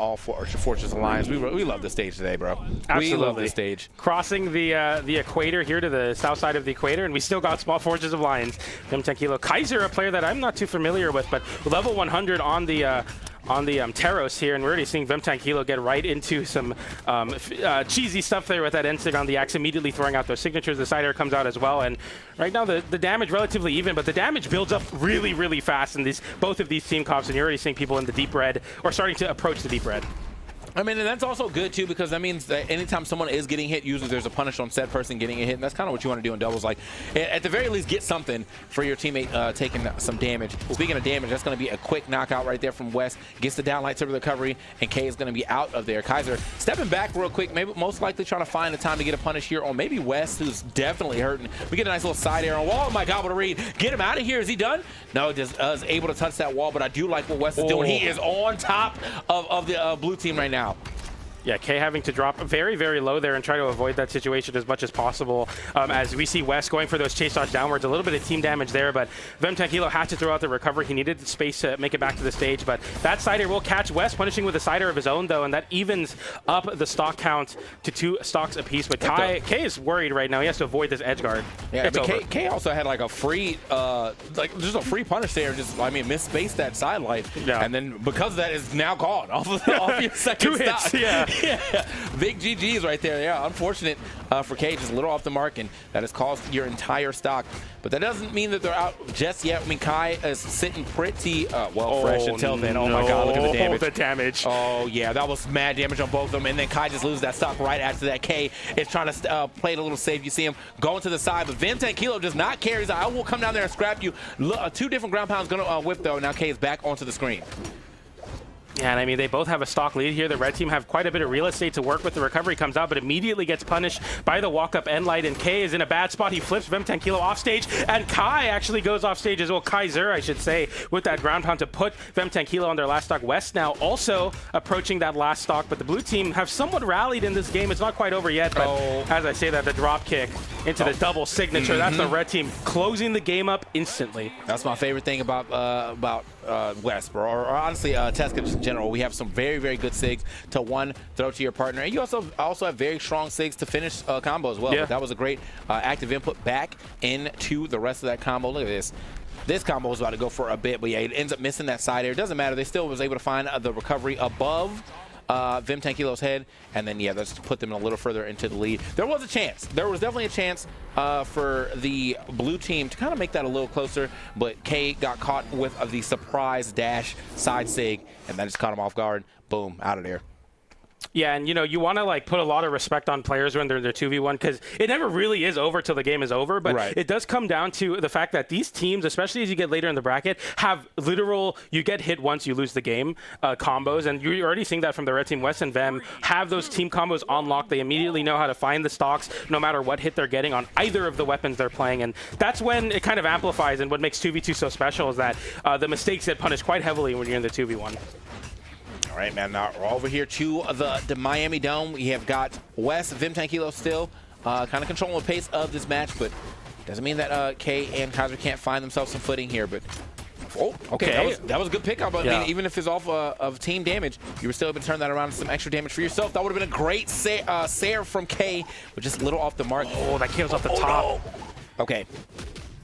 all Fortress Alliance. We love the stage today, bro. Absolutely. We love this stage. Crossing the equator here to the south side of the equator, and we still got small Fortress of Lions. Vim10kilo. Kaiser, a player that I'm not too familiar with, but level 100 on the Teros here, and we're already seeing Vim10kilo get right into some cheesy stuff there with that Ensig on the axe, immediately throwing out those signatures. The side air comes out as well, and right now the damage relatively even, but the damage builds up really, really fast in both of these team comps, and you're already seeing people in the deep red, or starting to approach the deep red. I mean, and that's also good, too, because that means that anytime someone is getting hit, usually there's a punish on said person getting a hit, and that's kind of what you want to do in doubles. Like, at the very least, get something for your teammate taking some damage. Speaking of damage, that's going to be a quick knockout right there from Wess. Gets the downlight to the recovery, and K is going to be out of there. Kaiser stepping back real quick, maybe most likely trying to find the time to get a punish here on maybe Wess, who's definitely hurting. We get a nice little side air on wall. Oh, my God, what a read. Get him out of here. Is he done? No, just is able to touch that wall, but I do like what Wess is doing. He is on top of the blue team right now. Yeah, K having to drop very, very low there and try to avoid that situation as much as possible. As we see Wess going for those chase dodge downwards, a little bit of team damage there, but Vim10kilo had to throw out the recovery. He needed the space to make it back to the stage, but that side air will catch Wess, punishing with a side air of his own, though, and that evens up the stock count to 2 stocks apiece. But K is worried right now. He has to avoid this edge guard. Yeah, but K also had like a free, just a free punish there. Just, I mean, misspaced that side light, and then because of that is now gone off your second 2 hits, stock. Yeah. Big GGs right there. Yeah, unfortunate for K, just a little off the mark, and that has caused your entire stock. But that doesn't mean that they're out just yet. I mean, Kai is sitting pretty fresh until then. Oh my God, look at the damage. The damage. Oh yeah, that was mad damage on both of them, and then Kai just loses that stock right after that. K is trying to play it a little safe. You see him going to the side, but Vim10kilo does not care. He's like, I will come down there and scrap you. 2 different ground pounds gonna whip though. Now K is back onto the screen. Yeah, and I mean, they both have a stock lead here. The red team have quite a bit of real estate to work with. The recovery comes out, but immediately gets punished by the walk-up end light, and K is in a bad spot. He flips Vim10kilo off stage, and Kai actually goes off stage as well. Kaiser, I should say, with that ground pound to put Vim10kilo on their last stock. Wess now also approaching that last stock, but the blue team have somewhat rallied in this game. It's not quite over yet, but as I say that, the drop kick into the double signature, that's the red team closing the game up instantly. That's my favorite thing about Wess, bro, or honestly, Teska in general. We have some very, very good SIGs to throw to your partner, and you also have very strong SIGs to finish a combo as well. Yeah. But that was a great active input back into the rest of that combo. Look at this. This combo was about to go for a bit, but yeah, it ends up missing that side air. It doesn't matter. They still was able to find the recovery above Vim10kilo's head, and then yeah, that's put them a little further into the lead. There was a chance. There was definitely a chance for the blue team to kind of make that a little closer, but K got caught with the surprise dash side sig, and that just caught him off guard. Boom, out of there. Yeah, and you want to like put a lot of respect on players when they're 2v1, because it never really is over till the game is over. But it does come down to the fact that these teams, especially as you get later in the bracket, have literal you get hit once, you lose the game combos, and you're already seeing that from the red team. Wess and Vem have those team combos on lock. They immediately know how to find the stocks, no matter what hit they're getting on either of the weapons they're playing, and that's when it kind of amplifies. And what makes 2v2 so special is that the mistakes get punished quite heavily when you're in the 2v1. All right, man, now we're over here to the Miami Dome. We have got Wess, Vim10kilo still kind of controlling the pace of this match, but doesn't mean that K and Kaiser can't find themselves some footing here. But okay. That was a good pickup. But I mean, even if it's off of team damage, you were still able to turn that around to some extra damage for yourself. That would have been a great Sair from K, but just a little off the mark. Oh, that kills off the top. No. Okay.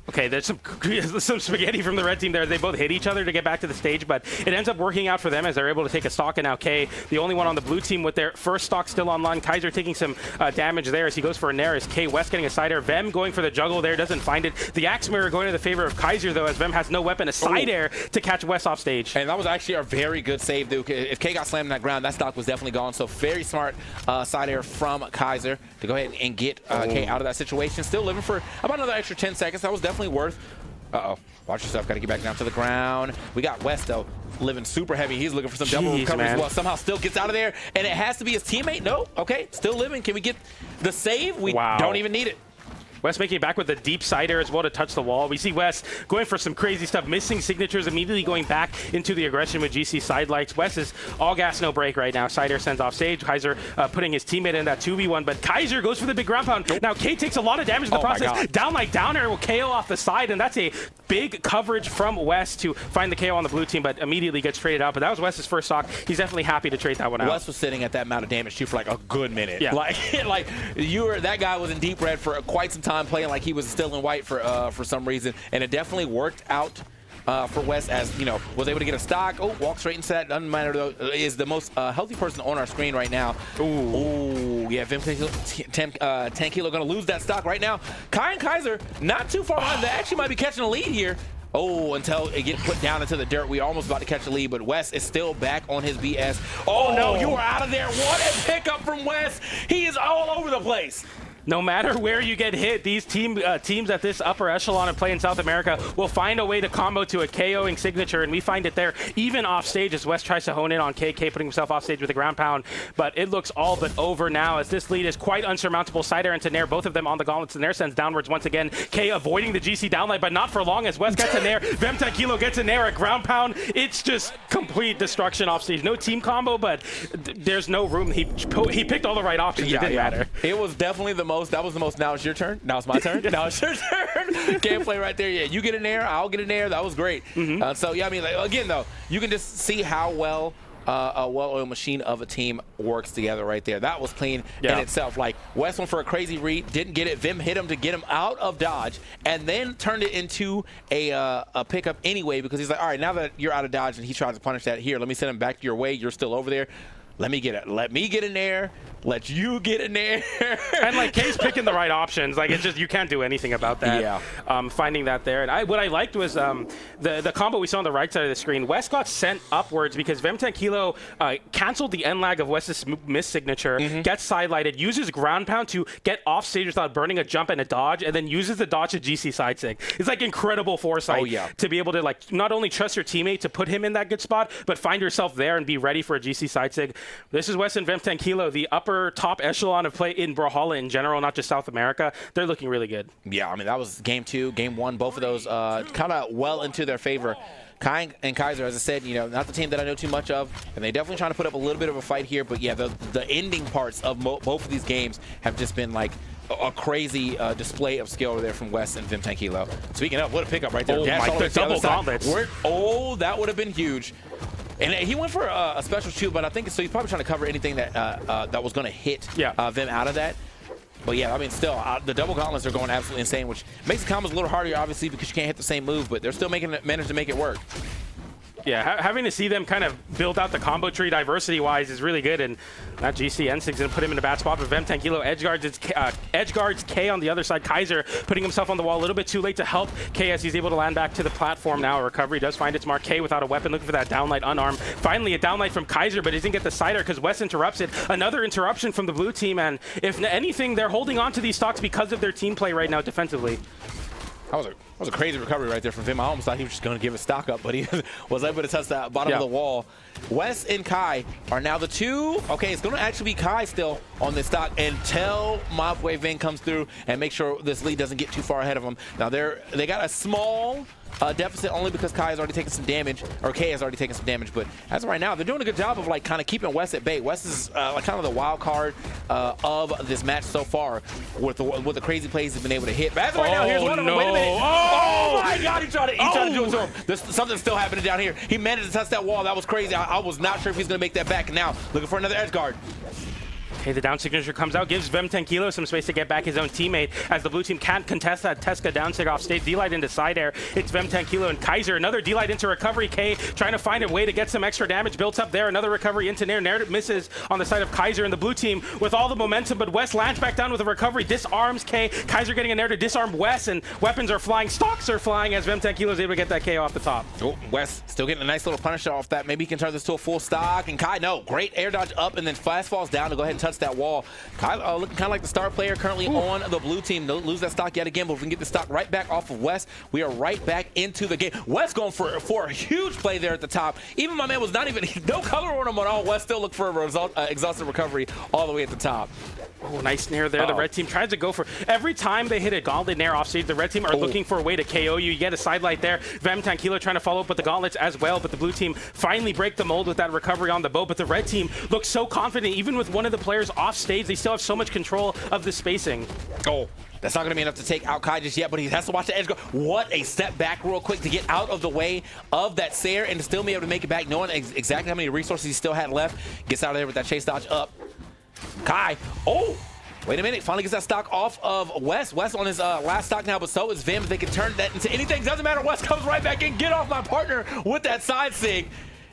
Okay, there's some spaghetti from the red team there. They both hit each other to get back to the stage, but it ends up working out for them as they're able to take a stock. And now K, the only one on the blue team with their first stock still online. Kaiser taking some damage there as he goes for a nair. As K, Wess getting a side air. Vem going for the juggle there, doesn't find it. The axe mirror going to the favor of Kaiser, though, as Vem has no weapon. A side air to catch Wess off stage. And that was actually a very good save, dude. If K got slammed on that ground, that stock was definitely gone. So very smart side air from Kaiser to go ahead and get K out of that situation. Still living for about another extra 10 seconds. That was definitely worth. Uh-oh. Watch yourself. Got to get back down to the ground. We got Wess, though, living super heavy. He's looking for some double recovery as well. Somehow still gets out of there, and it has to be his teammate. No. Okay. Still living. Can we get the save? We don't even need it. Wess making it back with a deep side air as well to touch the wall. We see Wess going for some crazy stuff, missing signatures, immediately going back into the aggression with GC side lights. Wess is all gas, no break right now. Side air sends off stage. Kaiser putting his teammate in that 2v1, but Kaiser goes for the big ground pound. Now K takes a lot of damage in the process. Down like down air will KO off the side, and that's a big coverage from Wess to find the KO on the blue team, but immediately gets traded out. But that was Wess's first stock. He's definitely happy to trade that one out. Wess was sitting at that amount of damage too for like a good minute. Yeah. Like that guy was in deep red for quite some time, playing like he was still in white for some reason, and it definitely worked out for Wess, as was able to get a stock. Oh, walk straight into that. Doesn't matter though. Is the most healthy person on our screen right now. Ooh, yeah. Vim 10 Kilo gonna lose that stock right now. Kai and Kaiser not too far behind. They actually might be catching a lead here. Oh, until it gets put down into the dirt. We almost about to catch the lead, but Wess is still back on his BS. Oh, no, you are out of there. What a pickup from Wess. He is all over the place. No matter where you get hit, these teams at this upper echelon of play in South America will find a way to combo to a KOing signature, and we find it there even off stage as Wess tries to hone in on KK, putting himself off stage with a ground pound. But it looks all but over now as this lead is quite unsurmountable. Side air into Nair, both of them on the gauntlets, and Nair sends downwards once again. K avoiding the GC downlight, but not for long as Wess gets a Nair. Vim 10 Kilo gets a Nair, a ground pound. It's just complete destruction off stage. No team combo, but there's no room. He picked all the right options. It didn't matter. It was definitely the most. That was the most. Now it's your turn. Now it's my turn. Now it's your turn. Gameplay right there. Yeah, you get an air. I'll get an air. That was great. So yeah, I mean, like, again though, you can just see how well a well-oiled machine of a team works together right there. That was clean in itself. Like Wess went for a crazy read, didn't get it. Vim hit him to get him out of dodge, and then turned it into a pickup anyway, because he's like, all right, now that you're out of dodge and he tries to punish that, here, let me send him back your way. You're still over there. Let me get it. Let me get in there. Let you get in there. And like K's picking the right options. Like it's just you can't do anything about that. Yeah. Finding that there. And what I liked was the combo we saw on the right side of the screen. Wess got sent upwards because Vim 10 Kilo canceled the end lag of Wess's miss signature, gets sidelighted, uses ground pound to get off stage without burning a jump and a dodge, and then uses the dodge to GC side sig. It's like incredible foresight to be able to like not only trust your teammate to put him in that good spot, but find yourself there and be ready for a GC side sig. This is Wess and Vim 10 Kilo, the upper top echelon of play in Brawlhalla in general, not just South America. They're looking really good. Yeah, I mean, that was game 2, game 1. Both of those kind of well into their favor. Kai and Kaiser, as I said, not the team that I know too much of, and they definitely trying to put up a little bit of a fight here. But yeah, the ending parts of both of these games have just been like a crazy display of skill there from Wess and Vim 10 Kilo. Speaking of, what a pickup right there. Oh my God, double gauntlets. Oh, that would have been huge. And he went for a special shoot, but I think so. He's probably trying to cover anything that that was going to hit Vim out of that. But yeah, I mean, still, the double gauntlets are going absolutely insane, which makes the combos a little harder, obviously, because you can't hit the same move. But they're still managed to make it work. Yeah, having to see them kind of build out the combo tree diversity-wise is really good, and that GC N6 going to put him in a bad spot. But Vim 10 Kilo edge guards K on the other side. Kaiser putting himself on the wall a little bit too late to help K as he's able to land back to the platform now. A recovery does find its mark. K without a weapon, looking for that downlight unarmed. Finally, a downlight from Kaiser, but he doesn't get the sider because Wess interrupts it. Another interruption from the blue team, and if anything, they're holding on to these stocks because of their team play right now defensively. That was a crazy recovery right there from Vim. I almost thought he was just going to give a stock up, but he was able to touch that bottom of the wall. Wess and Kai are now the two. Okay, it's going to actually be Kai still on this stock until Mobwave Vin comes through and make sure this lead doesn't get too far ahead of them. Now they got a small deficit only because Kai has already taken some damage, or K has already taken some damage. But as of right now, they're doing a good job of like kind of keeping Wess at bay. Wess is like kind of the wild card of this match so far with the crazy plays he's been able to hit. But as of right now, here's one of them. Wait a minute. Oh my God, he tried to do it to him. There's something still happening down here. He managed to touch that wall. That was crazy. I was not sure if he's going to make that back. Now looking for another edge guard. Okay, the down signature comes out, gives Vim 10 Kilo some space to get back his own teammate as the blue team can't contest that Tesca down sig off stage. D-Light into side air. It's Vim 10 Kilo and Kaiser. Another D-Light into recovery. K trying to find a way to get some extra damage built up there. Another recovery into Nair. Nair misses on the side of Kaiser and the blue team with all the momentum, but Wess lands back down with a recovery. Disarms K. Kaiser getting a Nair to disarm Wess, and weapons are flying. Stocks are flying as Vim 10 Kilo is able to get that KO off the top. Oh, Wess still getting a nice little punish off that. Maybe he can turn this to a full stock. And Kai, no, great air dodge up and then fast falls down to go ahead and touch that wall. Kai looking kind of like the star player currently on the blue team. Don't lose that stock yet again, but if we can get the stock right back off of Wess, we are right back into the game. Wess going for a huge play there at the top. Even my man was not even, no color on him at all. Wess still looked for a exhausted recovery all the way at the top. Oh, nice nair there. The red team tries to go for... Every time they hit a gauntlet nair off stage, the red team are looking for a way to KO you. You get a sidelight there. Vem Tankila trying to follow up with the gauntlets as well, but the blue team finally break the mold with that recovery on the bow. But the red team looks so confident. Even with one of the players off stage, they still have so much control of the spacing. Oh, that's not going to be enough to take out Kai just yet, but he has to watch the edge go. What a step back real quick to get out of the way of that Sayer and still be able to make it back, knowing exactly how many resources he still had left. Gets out of there with that chase dodge up. Kai, oh, wait a minute, finally gets that stock off of Wess. Wess on his last stock now, but so is Vim. If they can turn that into anything, doesn't matter. Wess comes right back in, get off my partner with that side sig.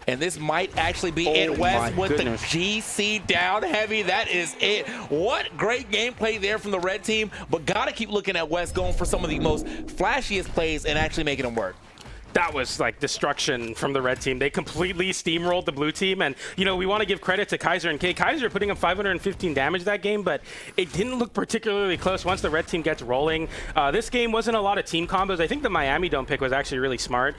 And this might actually be it. Wess with the GC down heavy. That is it. What great gameplay there from the red team, but gotta keep looking at Wess going for some of the most flashiest plays and actually making them work. That was like destruction from the red team. They completely steamrolled the blue team. And, you know, we want to give credit to Kaiser and K. Kaiser putting up 515 damage that game, but it didn't look particularly close once the red team gets rolling. This game wasn't a lot of team combos. I think the Miami Dome pick was actually really smart.